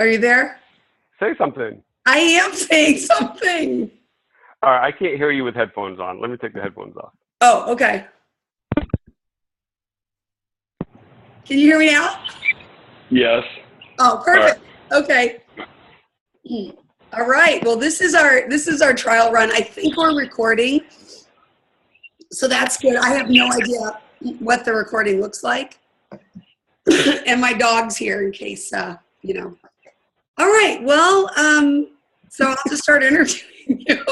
Are you there? Say something. I am saying something. All right, I can't hear you with headphones on. Let me take the headphones off. Oh, okay. Can you hear me now? Yes. Oh, perfect. All right. Okay. All right. Well, this is our trial run. I think we're recording, so that's good. I have no idea what the recording looks like, and my dog's here in case you know. All right. Well, so I'll just start interviewing you.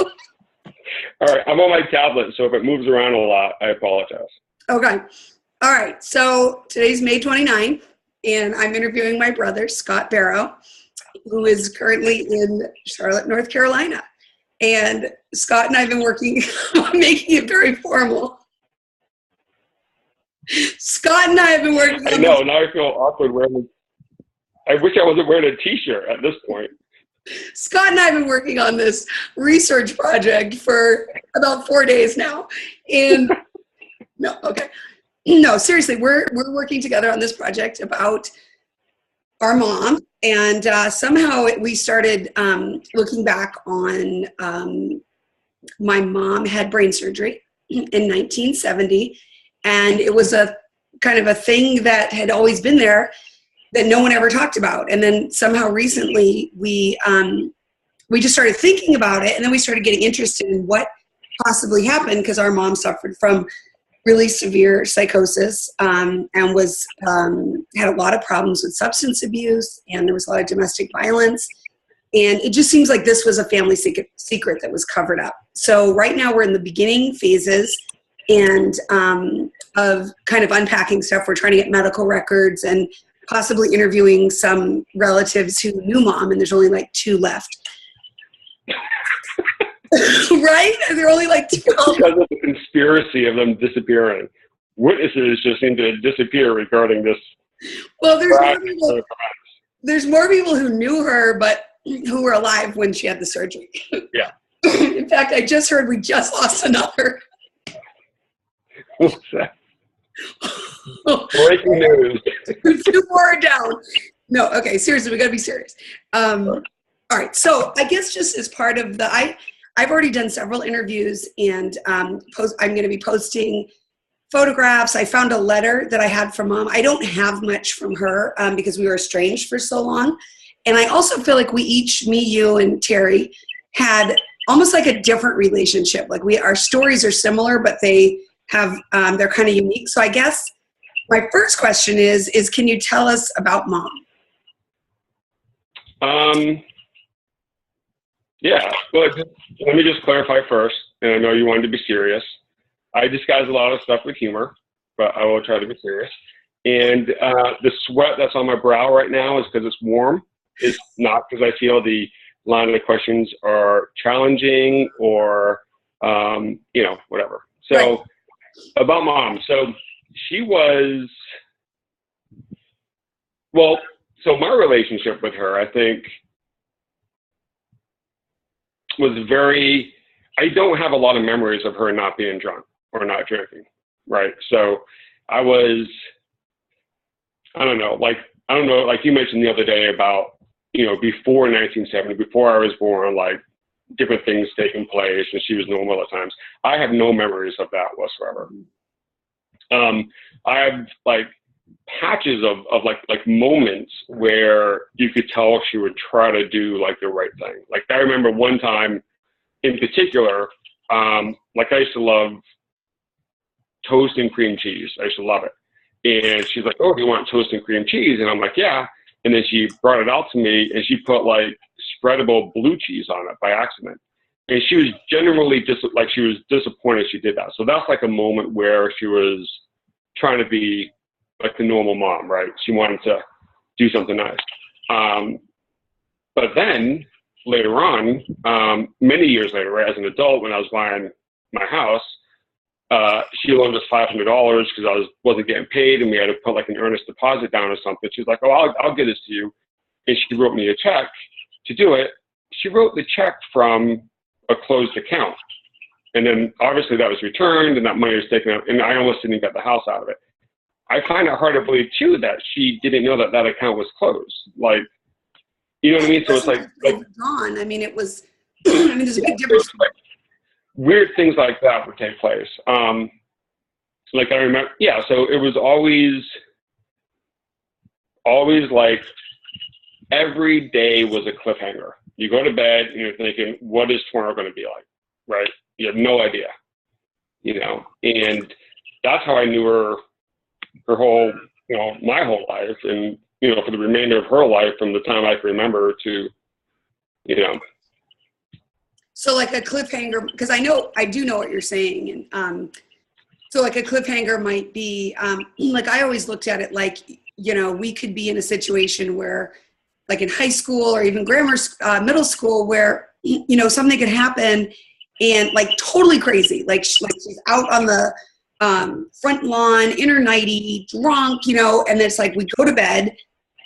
All right. I'm on my tablet, so if it moves around a lot, I apologize. Okay. All right. So today's May 29th, and I'm interviewing my brother, Scott Barrow, who is currently in Charlotte, North Carolina. And Scott and I have been working on making it very formal. Scott and I have been working on I know. Now I feel awkward wearing. I wish I wasn't wearing a T-shirt at this point. Scott and I have been working on this research project for about 4 days now. And no, seriously, we're working together on this project about our mom. And somehow we started looking back on my mom had brain surgery in 1970. And it was a kind of a thing that had always been there that no one ever talked about. And then somehow recently we just started thinking about it, and then we started getting interested in what possibly happened, because our mom suffered from really severe psychosis and was had a lot of problems with substance abuse, and there was a lot of domestic violence. And it just seems like this was a family secret that was covered up. So right now we're in the beginning phases and of kind of unpacking stuff. We're trying to get medical records and possibly interviewing some relatives who knew mom, and there's only like 2 left. Right? There are only like 2. Because of the conspiracy of them disappearing. Witnesses just seem to disappear regarding this. Well, there's more people who knew her, but who were alive when she had the surgery. Yeah. In fact, I just heard we just lost another. What's that? Breaking news. 2 more down. No, okay, seriously, we gotta be serious. All right, so I guess just as part of the, I've already done several interviews, and I'm gonna be posting photographs. I found a letter that I had from mom. I don't have much from her because we were estranged for so long. And I also feel like we each, me, you, and Terry, had almost like a different relationship. Like our stories are similar, but they have, they're kind of unique. So I guess my first question is can you tell us about mom? Yeah, well, let me just clarify first, and I know you wanted to be serious. I disguise a lot of stuff with humor, but I will try to be serious. And the sweat that's on my brow right now is because it's warm. It's not because I feel the line of the questions are challenging or, whatever. So right. About mom. So she was, so my relationship with her, I think, was I don't have a lot of memories of her not being drunk or not drinking, right? So I don't know, like you mentioned the other day about, before 1970, before I was born, like different things taking place and she was normal at times. I have no memories of that whatsoever. I have like patches of like moments where you could tell she would try to do like the right thing. Like I remember one time in particular, like I used to love toast and cream cheese. I used to love it. And she's like, "Oh, do you want toast and cream cheese?" And I'm like, "Yeah." And then she brought it out to me and she put like spreadable blue cheese on it by accident. And she was generally she was disappointed she did that. So that's like a moment where she was trying to be like the normal mom, right? She wanted to do something nice. But then later on, many years later, right, as an adult, when I was buying my house, she loaned us $500 because I wasn't getting paid, and we had to put like an earnest deposit down or something. She's like, "Oh, I'll get this to you," and she wrote me a check to do it. She wrote the check from a closed account, and then obviously that was returned, and that money was taken out, and I almost didn't get the house out of it. I find it hard to believe too that she didn't know that account was closed. Like, You know what I mean? So it's like Dawn. I mean, it was. I mean, there's a big difference. Like, weird things like that would take place. Like I remember, yeah. So it was always like every day was a cliffhanger. You go to bed and you're thinking, what is tomorrow going to be like? Right? You have no idea. You know, and that's how I knew her whole, you know, my whole life, and you know, for the remainder of her life, from the time I can remember to, you know. So like a cliffhanger, because I do know what you're saying, and so like a cliffhanger might be like I always looked at it like, you know, we could be in a situation where, like in high school or even middle school, where you know something could happen, and like totally crazy, like she's out on the front lawn in her nightie, drunk, you know, and it's like we go to bed,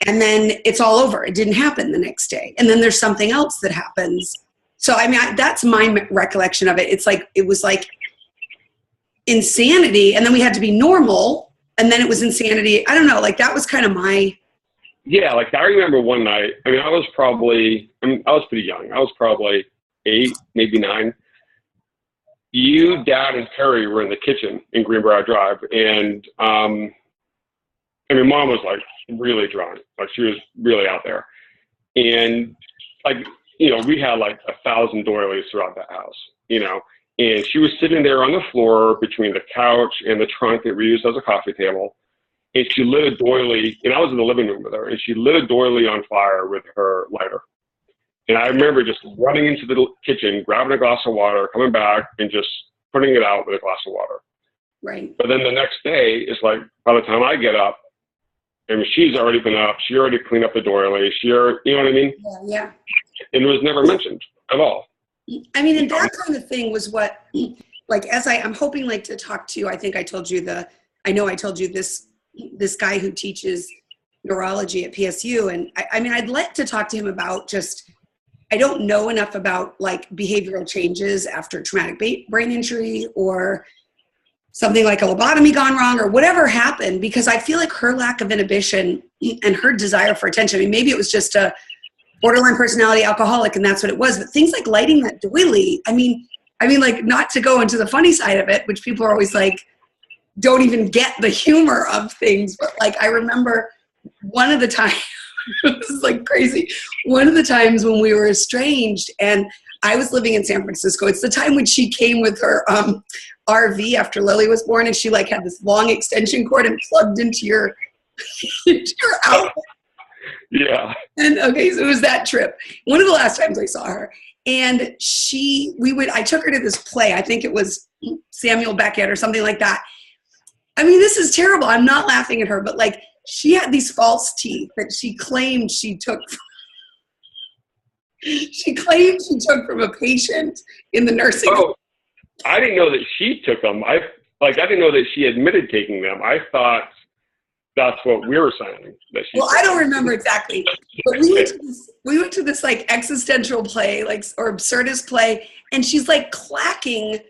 and then it's all over. It didn't happen the next day, and then there's something else that happens. So I mean, that's my recollection of it. It's like it was like insanity, and then we had to be normal, and then it was insanity. I don't know, like that was kind of my. Yeah, like I remember one night. I mean, I was pretty young. I was probably 8, maybe 9. You, Dad, and Terry were in the kitchen in Greenbrier Drive, and I mean, Mom was like really drunk, like she was really out there, and like, you know, we had like 1,000 doilies throughout that house, you know, and she was sitting there on the floor between the couch and the trunk that we used as a coffee table, and she lit a doily, and I was in the living room with her, and she lit a doily on fire with her lighter. And I remember just running into the kitchen, grabbing a glass of water, coming back, and just putting it out with a glass of water. Right. But then the next day, it's like, by the time I get up, I mean, she's already been up. She already cleaned up the doily. You know what I mean? Yeah. And it was never mentioned at all. I mean, and that kind of thing was what, like, as I'm hoping, like, to talk to, I think I told you this guy who teaches neurology at PSU. And I mean, I'd like to talk to him about just, I don't know enough about like behavioral changes after traumatic brain injury or something like a lobotomy gone wrong or whatever happened, because I feel like her lack of inhibition and her desire for attention, I mean, maybe it was just a borderline personality alcoholic and that's what it was, but things like lighting that doily, I mean, like, not to go into the funny side of it, which people are always like, don't even get the humor of things, but like, I remember one of the times, this is like crazy, one of the times when we were estranged and I was living in San Francisco, it's the time when she came with her RV after Lily was born, and she like had this long extension cord and plugged into your outlet. Yeah. And okay, so it was that trip. One of the last times I saw her. And I took her to this play. I think it was Samuel Beckett or something like that. I mean, this is terrible. I'm not laughing at her, but like she had these false teeth that she claimed she took from a patient in the nursing home. I didn't know that she took them. I didn't know that she admitted taking them. I thought that's what we were saying. That she I don't remember exactly. But we went to this like existential play, like, or absurdist play, and she's like clacking.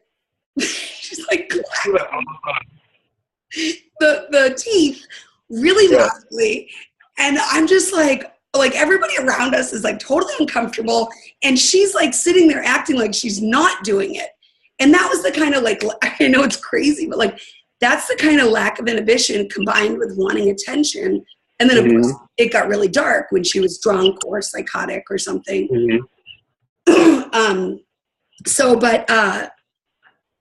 She's like clacking the teeth really loudly. And I'm just like everybody around us is like totally uncomfortable. And she's like sitting there acting like she's not doing it. And that was the kind of like, I know it's crazy, but like, that's the kind of lack of inhibition combined with wanting attention. And then of course it got really dark when she was drunk or psychotic or something.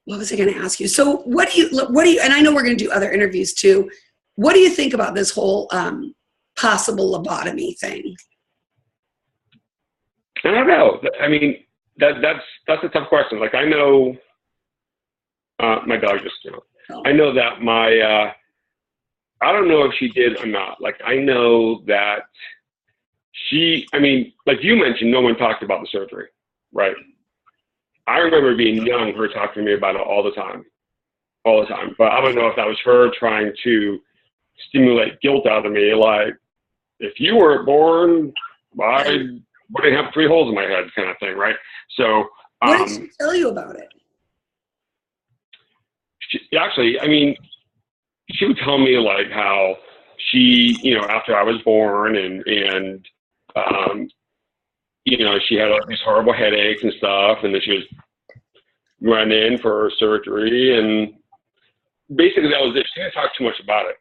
What was I going to ask you? So what do you, and I know we're going to do other interviews too. What do you think about this whole possible lobotomy thing? I don't know. I mean, that's a tough question. Like, I know my dog just, I know that I don't know if she did or not. Like, I know that I mean, like you mentioned, no one talked about the surgery, right? I remember being young, her talking to me about it all the time. But I don't know if that was her trying to stimulate guilt out of me. Like, if you weren't born, I wouldn't have 3 holes in my head, kind of thing, right? So, what did she tell you about it? Actually, I mean, she would tell me like how she, after I was born and she had all these horrible headaches and stuff, and then she was run in for surgery, and basically that was it. She didn't talk too much about it.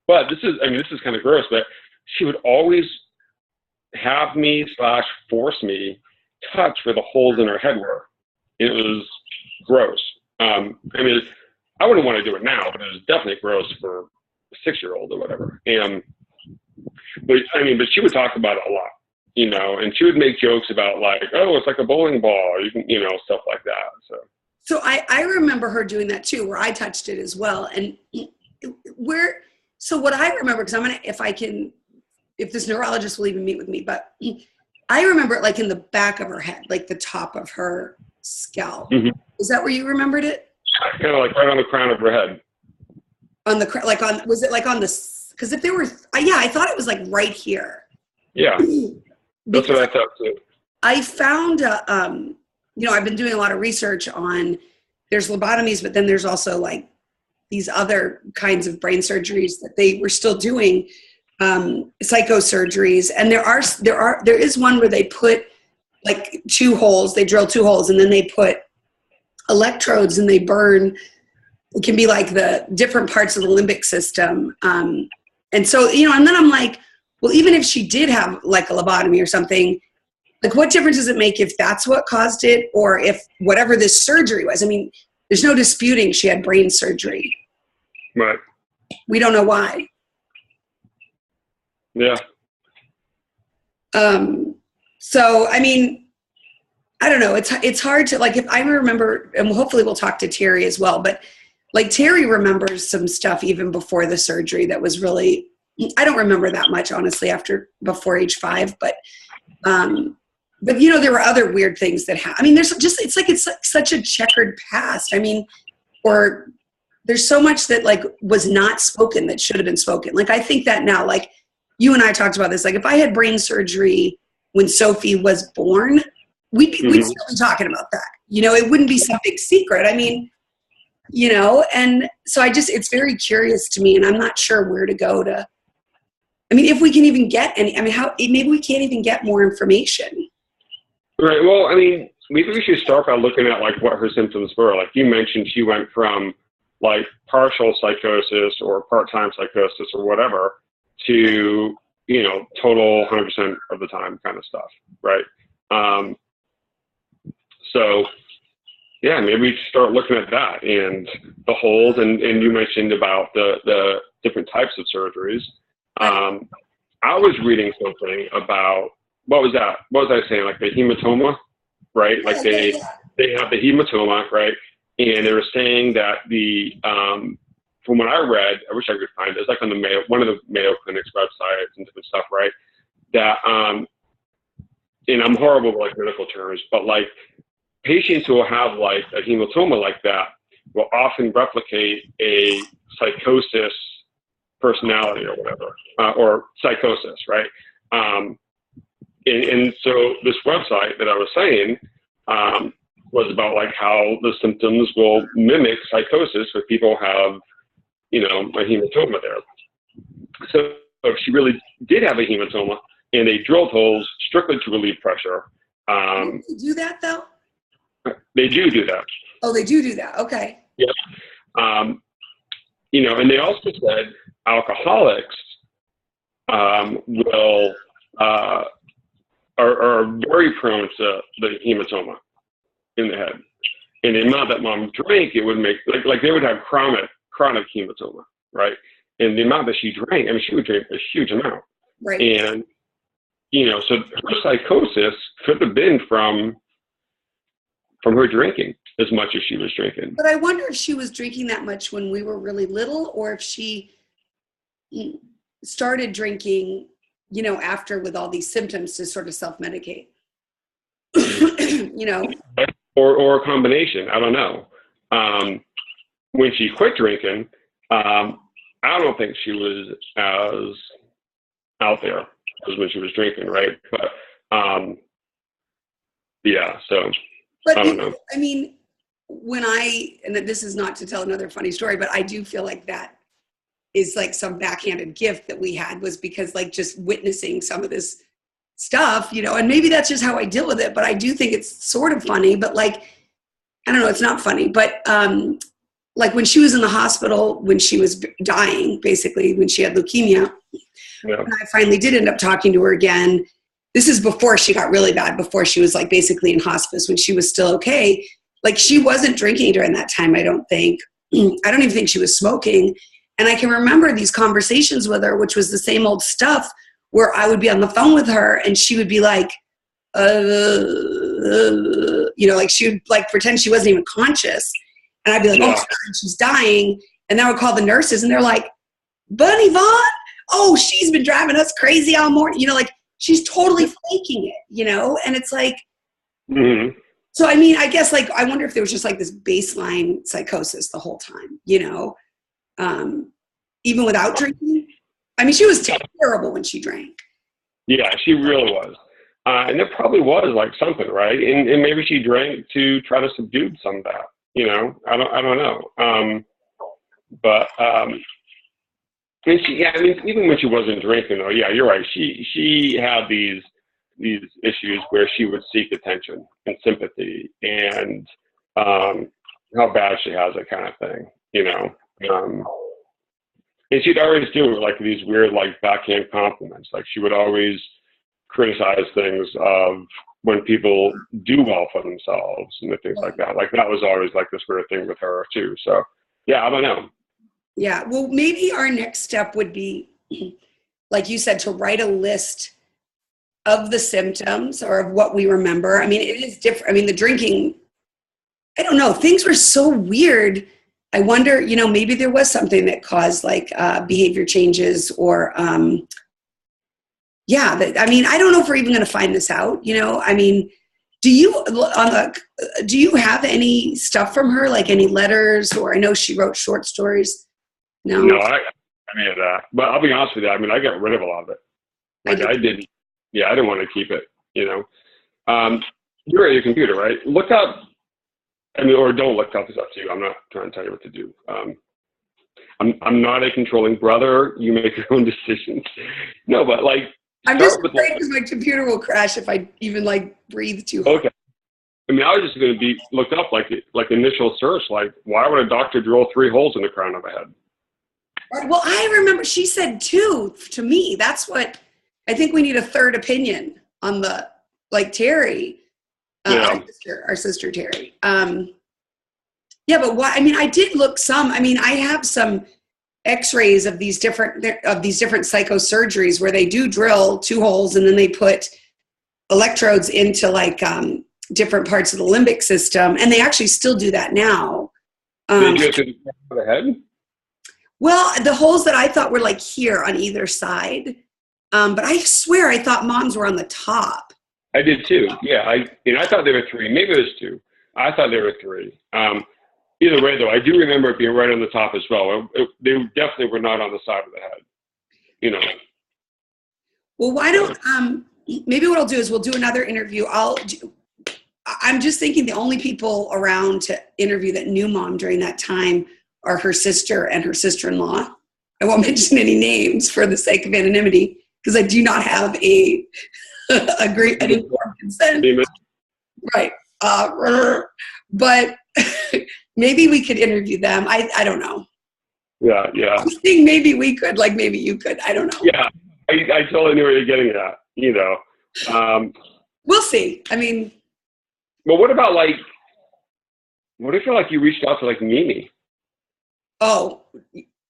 But this is kind of gross, but she would always have me / force me touch where the holes in her head were. It was gross. I wouldn't want to do it now, but it was definitely gross for a 6-year-old or whatever. But she would talk about it a lot, and she would make jokes about like, oh, it's like a bowling ball, stuff like that. So I remember her doing that too, where I touched it as well. And so what I remember, because if this neurologist will even meet with me, but I remember it like in the back of her head, like the top of her scalp. Mm-hmm. Is that where you remembered it? Kind of like right on the crown of her head. Was it like on the, because if there were, I thought it was like right here. Yeah, that's what I thought too. I found, I've been doing a lot of research on, there's lobotomies, but then there's also like these other kinds of brain surgeries that they were still doing, psychosurgeries. And there is one where they put like 2 holes, they drill 2 holes, and then they put electrodes and they burn. It can be like the different parts of the limbic system. And so, and then I'm like, well, even if she did have like a lobotomy or something, like what difference does it make if that's what caused it or if whatever this surgery was? There's no disputing she had brain surgery. Right. We don't know why. Yeah. So, I don't know. It's hard to, like, if I remember, and hopefully we'll talk to Terry as well, but like Terry remembers some stuff even before the surgery that was really, I don't remember that much, honestly, before age 5, but there were other weird things that happened. It's like such a checkered past. Or there's so much that like was not spoken that should have been spoken. Like, I think that now, like you and I talked about this, like if I had brain surgery when Sophie was born, we'd still be talking about that. It wouldn't be some big secret. And so it's very curious to me, and I'm not sure where to go to, if we can even get any, maybe we can't even get more information. Right. Well, maybe we should start by looking at like what her symptoms were. Like you mentioned, she went from like partial psychosis or part-time psychosis or whatever to, total 100% of the time kind of stuff. Right. So yeah, maybe we start looking at that and the holes, and you mentioned about the different types of surgeries. I was reading something about, what was that? What was I saying? Like the hematoma, right? Like they have the hematoma, right? And they were saying that from what I read, I wish I could find it, it's like on one of the Mayo Clinic's websites and different stuff, right? That, and I'm horrible with like medical terms, but like patients who will have like a hematoma like that will often replicate a psychosis personality or whatever, or psychosis, right? And so this website that I was saying was about like how the symptoms will mimic psychosis if people have, a hematoma there. So if she really did have a hematoma and they drilled holes strictly to relieve pressure. They do that though? They do that. Oh, they do that. Okay. Yeah. And they also said alcoholics will are very prone to the hematoma in the head. And the amount that mom drank, it would make like they would have chronic hematoma, right? And the amount that she drank, she would drink a huge amount. Right. And so her psychosis could have been from her drinking as much as she was drinking. But I wonder if she was drinking that much when we were really little, or if she started drinking, after with all these symptoms to sort of self-medicate. Or a combination. I don't know. When she quit drinking, I don't think she was as out there as when she was drinking, right? But yeah, so but I don't know. And this is not to tell another funny story, but I do feel like that is like some backhanded gift that we had, was because like just witnessing some of this stuff, and maybe that's just how I deal with it, but I do think it's sort of funny, but like, I don't know, it's not funny, but like when she was in the hospital, when she was dying, basically, when she had leukemia, Yeah. and I finally did end up talking to her again. This is before she got really bad, before she was like basically in hospice, when she was still okay. Like she wasn't drinking during that time, I don't think. I don't even think she was smoking. And I can remember these conversations with her, which was the same old stuff where I would be on the phone with her and she would be like, like she would like pretend she wasn't even conscious. And I'd be like, oh, God, she's dying. And then I would call the nurses and they're like, Bunny Vaughn? Oh, she's been driving us crazy all morning. Like she's totally faking it, and it's like, Mm-hmm. So, I mean, I guess like, I wonder if there was just like this baseline psychosis the whole time, even without drinking. I mean, she was terrible when she drank. Yeah, she really was. And there probably was like something, right? And maybe she drank to try to subdue some of that, I don't know. And even when she wasn't drinking though, yeah, you're right. She had these issues where she would seek attention and sympathy and how bad she has it kind of thing, and she'd always do like these weird like backhand compliments. Like she would always criticize things of when people do well for themselves and things like that. Like that was always like this weird thing with her too. So yeah, I don't know. Yeah, well, maybe our next step would be, like you said, to write a list of the symptoms or of what we remember. I mean, it is different. I mean, the drinking, I don't know, things were so weird. I wonder, maybe there was something that caused like behavior changes or, I mean, I don't know if we're even going to find this out, I mean, do you have any stuff from her, like any letters, or I know she wrote short stories? No, I mean that, but I'll be honest with you. I mean, I got rid of a lot of it. Like I didn't want to keep it, You're at your computer, right? Look up, or don't look up, it's up to you. I'm not trying to tell you what to do. I'm not a controlling brother. You make your own decisions. No, but like, I'm just afraid because my computer will crash if I even like breathe too hard. Okay. I mean, I was just going to be looked up like initial search, like why would a doctor drill 3 holes in the crown of a head? Well, I remember she said 2 to me. That's what I think we need a third opinion on the, like Terry, our sister Terry. Yeah, but why? I mean, I did look I have some x-rays of these different psychosurgeries where they do drill 2 holes and then they put electrodes into like different parts of the limbic system. And they actually still do that now. Did you go to the head? Well, the holes that I thought were like here on either side. But I swear I thought Mom's were on the top. I did too. Yeah. I thought there were 3. Maybe there's 2. I thought there were 3. Either way though, I do remember it being right on the top as well. They definitely were not on the side of the head, Well, why don't, maybe what I'll do is we'll do another interview. I'm just thinking the only people around to interview that knew Mom during that time are her sister and her sister-in-law. I won't mention any names for the sake of anonymity because I do not have an informed consent. Right. But maybe we could interview them. I don't know. Yeah. I think maybe we could, like maybe you could. I don't know. Yeah. I totally knew where you're getting at, We'll see. I mean. But what about what if you reached out to like Mimi? Oh,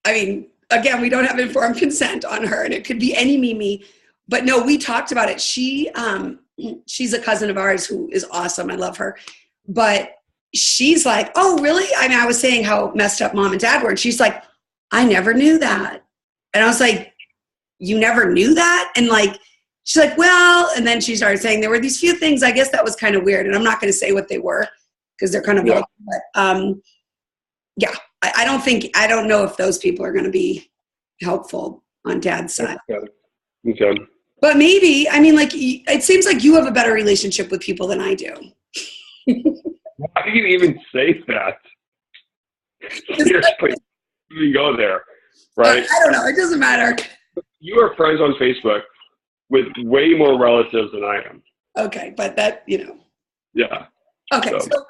I mean, again, we don't have informed consent on her, and it could be any Mimi. But no, we talked about it. She's a cousin of ours who is awesome. I love her. But she's like, oh, really? I mean, I was saying how messed up Mom and Dad were. And she's like, I never knew that. And I was like, you never knew that? And like, she's like, well, and then she started saying there were these few things. I guess that was kind of weird. And I'm not going to say what they were because they're kind of, but yeah, I don't know if those people are going to be helpful on Dad's side. Okay. But maybe, I mean, like, it seems like you have a better relationship with people than I do. Why do you even say that? Seriously, you go there, right? I don't know. It doesn't matter. You are friends on Facebook with way more relatives than I am. Okay, but that, Yeah. Okay, so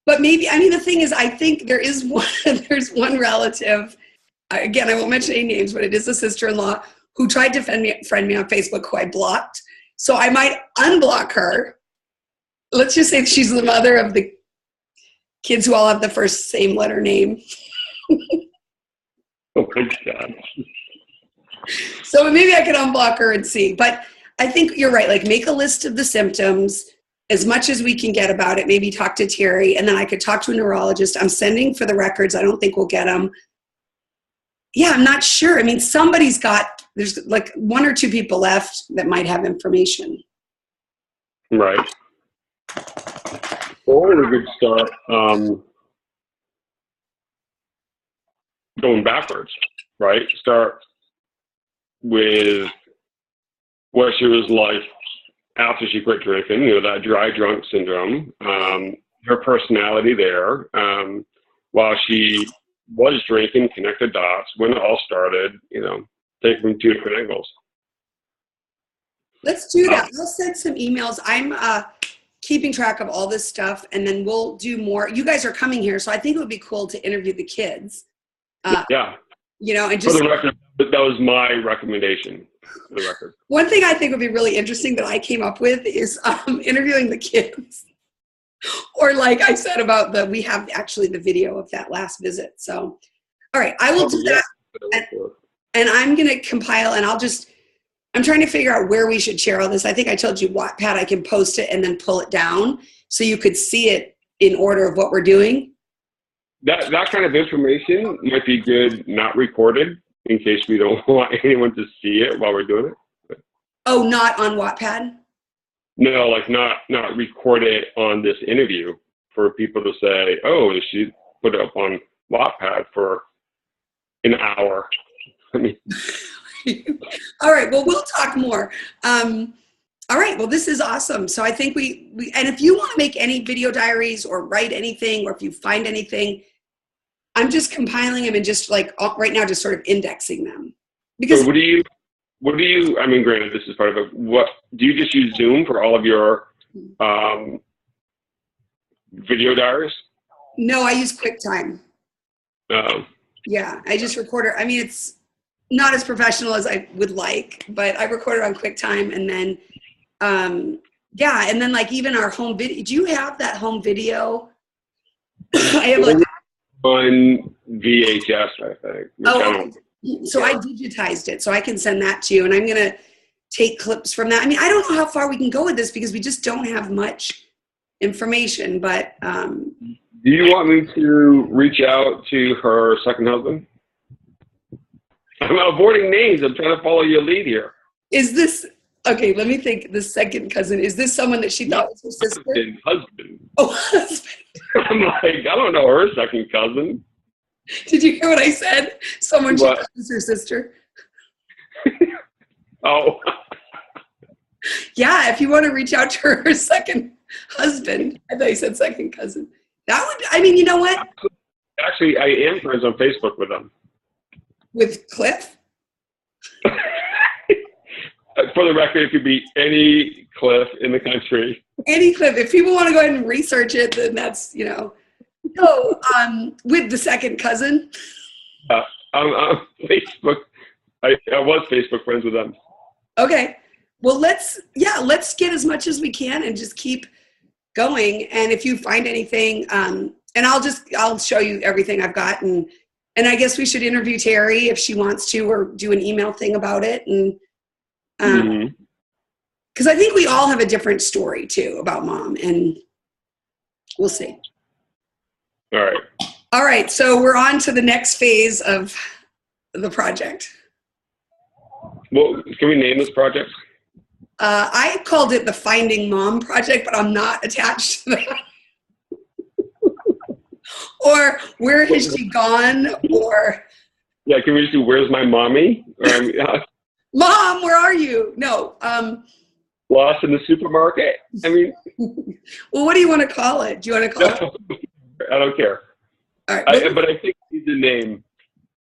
but maybe, I mean, the thing is, I think there is one, there's one relative, again, I won't mention any names, but it is a sister-in-law who tried to friend me on Facebook, who I blocked. So I might unblock her. Let's just say she's the mother of the kids who all have the first same letter name. Oh my God. So maybe I could unblock her and see. But I think you're right. Like, make a list of the symptoms as much as we can get about it. Maybe talk to Terry, and then I could talk to a neurologist. I'm sending for the records. I don't think we'll get them. Yeah, I'm not sure. I mean, there's like one or two people left that might have information. Right. Or we could start going backwards, right? Start with what she was like after she quit drinking, that dry drunk syndrome, her personality there, while she was drinking, connect the dots, when it all started, take from two different angles. Let's do that. We'll send some emails. I'm keeping track of all this stuff, and then we'll do more. You guys are coming here, so I think it would be cool to interview the kids. Yeah. And just for the record, that was my recommendation. For the record. One thing I think would be really interesting that I came up with is interviewing the kids. Or like I said about we have actually the video of that last visit. So, all right, I will do that. And I'm going to compile, and I'm trying to figure out where we should share all this. I think I told you Wattpad, I can post it and then pull it down so you could see it in order of what we're doing. That kind of information might be good, not recorded, in case we don't want anyone to see it while we're doing it. Oh, not on Wattpad? No, like not record it on this interview for people to say, oh, she put it up on Wattpad for an hour. I mean, all right. Well, we'll talk more. All right. Well, this is awesome. So I think we and if you want to make any video diaries or write anything, or if you find anything, I'm just compiling them and just like right now, just sort of indexing them. Because so what do you, I mean, granted, this is part of it. What do you just use Zoom for all of your video diaries? No, I use QuickTime. Yeah, I just record it. I mean, it's not as professional as I would like, but I record it on QuickTime, and then, and then like even our home video. Do you have that home video? I have like on VHS, I think. Oh, so I digitized it, so I can send that to you, and I'm gonna take clips from that. I mean, I don't know how far we can go with this because we just don't have much information, but. Do you want me to reach out to her second husband? I'm avoiding names. I'm trying to follow your lead here. Is this, okay, let me think, the second cousin, is this someone that she thought was her sister? Husband. Oh, husband. I'm like, I don't know her second cousin. Did you hear what I said? Someone she thought was her sister. Oh. Yeah, if you want to reach out to her second husband, I thought you said second cousin. That would, I mean, you know what? Actually, I am friends on Facebook with them. With Cliff? For the record, it could be any Cliff in the country. Any Cliff. If people want to go ahead and research it, then that's, So, with the second cousin? On Facebook. I was Facebook friends with them. Okay. Well, let's get as much as we can and just keep going. And if you find anything, and I'll show you everything I've got, and I guess we should interview Terry if she wants to, or do an email thing about it. And because I think we all have a different story too about Mom, and we'll see. All right. So we're on to the next phase of the project. Well, can we name this project? I called it the Finding Mom Project, but I'm not attached to that. Or where has she gone? Or yeah, can we just do Where's My Mommy? Mom, where are you? No. Lost in the supermarket. I mean. Well, what do you want to call it? Do you want to call it? I don't care. All right. But I think it's a name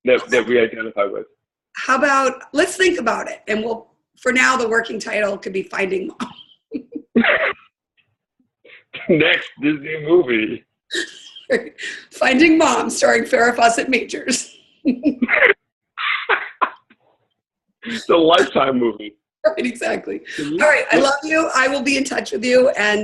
that we identify with. How about let's think about it, and we'll for now, the working title could be Finding Mom. Next Disney movie. Finding Mom, starring Farrah Fawcett Majors. It's a Lifetime movie. Right, exactly. All right, I love you. I will be in touch with you, and